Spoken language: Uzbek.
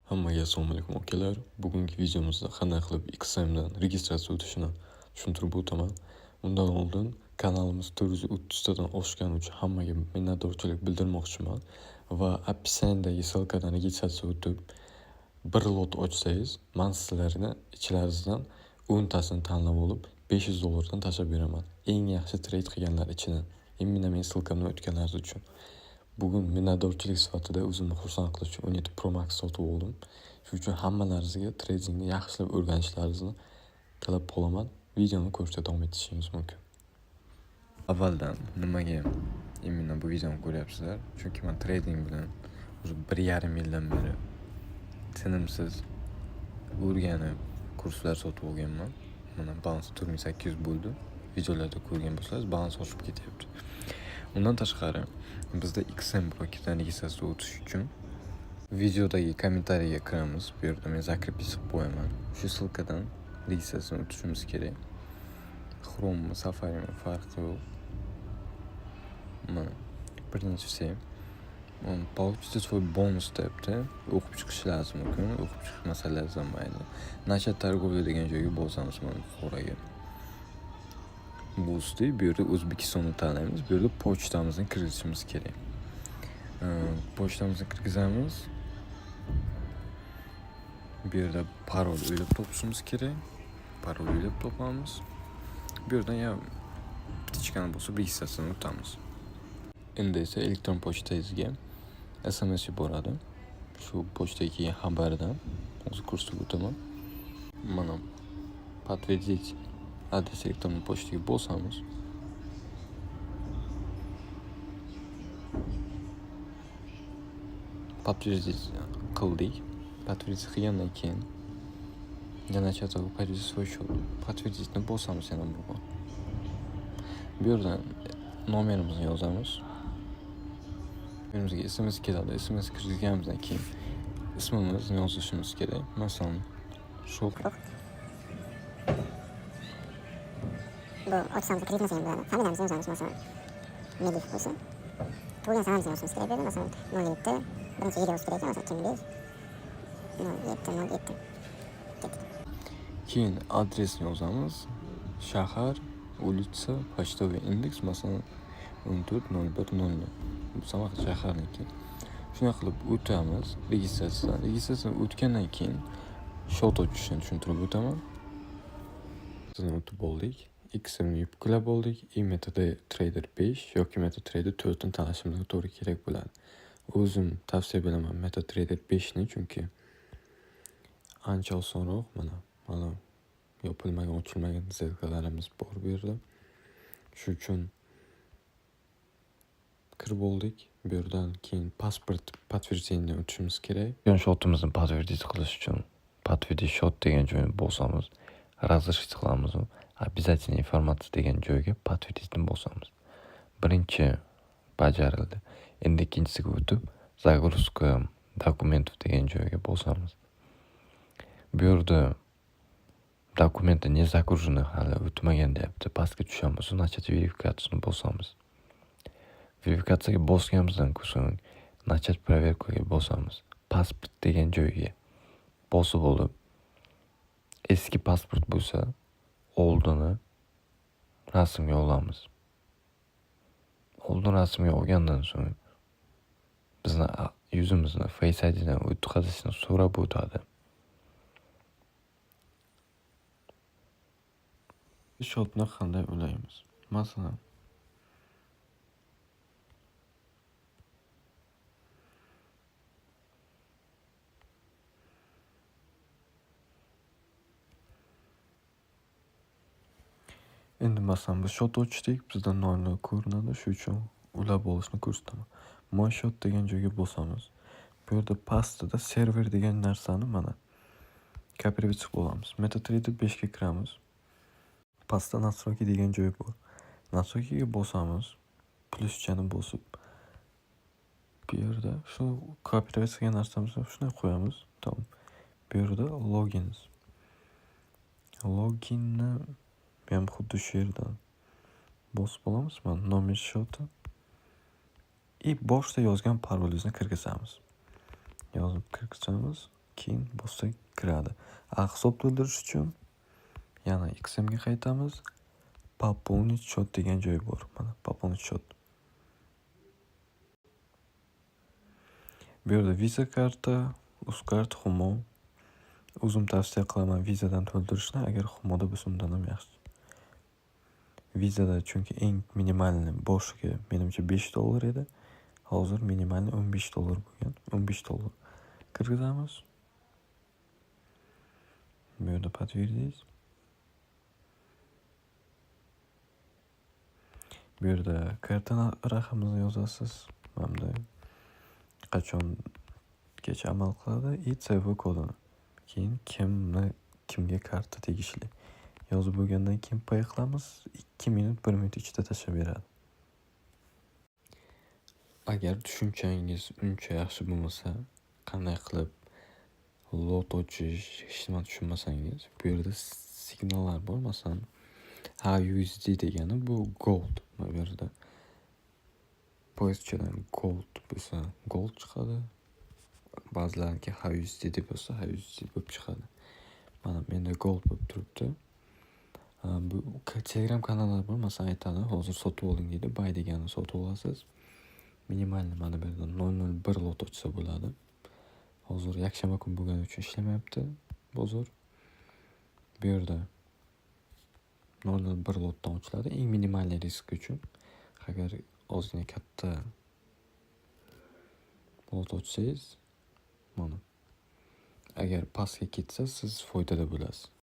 Hammaga assalomu alaykum akalar. Bugungi videomizda qanday qilib XMdan registratsiya o'tishini tushuntirib o'taman. Undan oldin kanalimiz 430 tadan oshgani uchun hammaga minnatdorchilik bildirmoqchiman va описаниедagi ссылкаdan registratsiya o'tib bir lot ochsangiz, men sizlarni ichlaridan 10 tasini tanlab olib $500 dan tashlab beraman. Eng yaxshi trade qilganlar ichidan. Imенно men ссылkamdan o'tganlar uchun. Bugun minnatdorchilik sifatida o'zimni xursand qilish uchun 17 Pro Max sotib oldim. Shuning uchun hammalaringizga tradingni yaxshilab o'rganishlaringizni tilab qolaman. Videoni ko'rishda davom etishingiz mumkin. Avvaldan nimaga imенно bu videoni ko'ryapsizlar? Chunki men trading bilan o'zi 1,5 yildan beri tinimsiz o'rganib kurslar sotib olganman. Mana balans 4800 bo'ldi. Videolarda ko'rgan bo'lsangiz, balans oshib ketyapti. Undan tashqari bizda XM paketidan registratsiya o'tish uchun videodagi kommentariyaga kiramiz. Bu yerda men zakrepish qilib qo'yaman. Shu ссылкаdan registratsiyadan o'tishimiz kerak. Chrome, Safari farqi yo'q. Mana birinchisi получите свой бонус deyapti. O'qib chiqish lazım mumkin. O'qib chiqmasa lazımmaydi. Начать торговля degan joyga bosamiz mana yuqoriga. Bu usti bu yerda O'zbekistonni tanlaymiz. Bu yerda pochtamizni kiritishimiz kerak. Pochtamizni kirgizamiz. Bu yerda parol o'ylab topishimiz kerak. Parol o'ylab topamiz. Bu yerdan ya птичкani bo'lsa registratsiyani o'tamiz. Endi esa elektron pochtangizga SMS yuboradi. Shu pochtaga kelgan xabardan hozir ko'rsatib o'taman. Mana подтвердить adres elektron pochtaga bosamiz. Подтвердить qildik. Подтвердить qilgandan keyin yana chatga подтвердить свой счет. Подтвердитni bosamiz yana bir bor. Bu yerdan nomerimizni yozamiz. Önümüzde SMS keladi. SMS kirganimizdan keyin ismimizni yozishimiz kerak. Masalan, Shop. Bu ochsamiz kreditimiz ham bo'ladi. Familiyamizni yozamiz masalan. Melih bo'lsa. Tug'ilgan sanamizni yozishimiz kerak bo'ladi. Masalan, 07 birinchi yil yozish kerak ekan, masalan, 2005 07. Keyin adresni yozamiz. Shahar, улица, почтовый indeks masalan 140100. Bu Samarqand shahriniki. Shuna qilib o'tamiz registratsiyadan. Registratsiyadan o'tgandan keyin shot ochishni tushuntirib o'taman. Sizni o'tib oldik. XMni yuklab oldik. MetaTrader 5 yoki MetaTrader 4 ni tanlashimizga to'g'ri kerak bo'ladi. O'zim tavsiya beraman MetaTrader 5 ni, chunki ancha osonroq. Mana yopilmagan, ochilmagan zerkalarimiz bor bu yerda. Shu uchun kirib oldik. Bu yerdan keyin pasport подтверждение o'tishimiz kerak. Shotimizni подтвердить qilish uchun подтвердить shot degan joyni bosamiz. Разрешить qilamiz. Обязательно информация degan joyga подтвердитni bosamiz. Birinchi bajarildi. Endi ikkinchisiga o'tib загрузка документов degan joyga bosamiz. Bu yerda dokumenты не загружены hali o'tmagan deyapti. Pastga tushamiz, начать verifikatsiyani bosamiz. Verifikatsiyaga bosganimizdan so'ng начать проверкаga bosamiz. Pasport degan joyga bosib olib, eski pasport bo'lsa, oldini rasmga olamiz. Oldin rasmga olgandan so'ng bizni yuzimizni Face IDdan o'tkazishni so'rab o'tadi. Shotni qanday o'laymiz? Masalan, endi masalan biz shot ochdik, bizda 0 ko'rinadi, shu uchun ulab olishni ko'rsataman. My shot degan joyga bosamiz. Bu yerda pastida server degan narsani mana kopировать qilib olamiz. MetaTrader 5 ga kiramiz. Pastda настройки degan joy bor. Настройкиga bosamiz. Pluschani bosib bu yerda shu kopировать qilgan narsamizni shunday qo'yamiz. Tamam. Bu yerda logins. Loginni ham xuddi shu yerdan bosib olamiz. Mana nomer shoti. Boshda yozgan parolingizni kirgizamiz. Yozib kirgizamiz. keyin bossak kiradi. A hisob to'ldirish uchun yana XMga qaytamiz. Пополнить счет degan joy bor. Mana пополнить счет. Bu yerda Visa karta, Uzcard, Humo. O'zim tavsiya qilaman Visadan to'ldirishni, agar Humoda bo'lsa undan ham yaxshi. Vizada chunki eng minimalni boshiga menimcha $5 edi. Hozir minimalni $15 bo'lgan. $15 kirgizamiz. Bu yerda подтвердить. Bu yerda karta raqamini yozasiz. Hamda qachongacha amal qiladi и CV kodini. Keyin kimga karta tegishli yozib bo'lgandan keyin pay qilamiz. 2 minut 1 minut ichida tashlab beradi. Agar tushunchangiz uncha yaxshi bo'lmasa, qanday qilib lot ochish hech nima tushunmasangiz, bu yerda signallar bor. Masalan, USD degani bu gold. Bu yerda pozitsiyadan gold bo'lsa gold chiqadi. Ba'zilarniki USD deb bo'lsa USD bo'lib chiqadi. Mana menda gold bo'lib turibdi. Bu Telegram kanallar bor. Masalan, aytadi, hozir sotib oling deydi. Buy deganini sotib olasiz. Minimalni mana bu yerda 001 lot ochsa bo'ladi. Hozir yakshanba kun bo'lgani uchun ishlamayapti bozor. Bu yerda 001 lotdan ochiladi. Eng minimal risk uchun. Agar ozgina katta lot ochsangiz, mana agar pastga ketsa siz foydada bo'lasiz.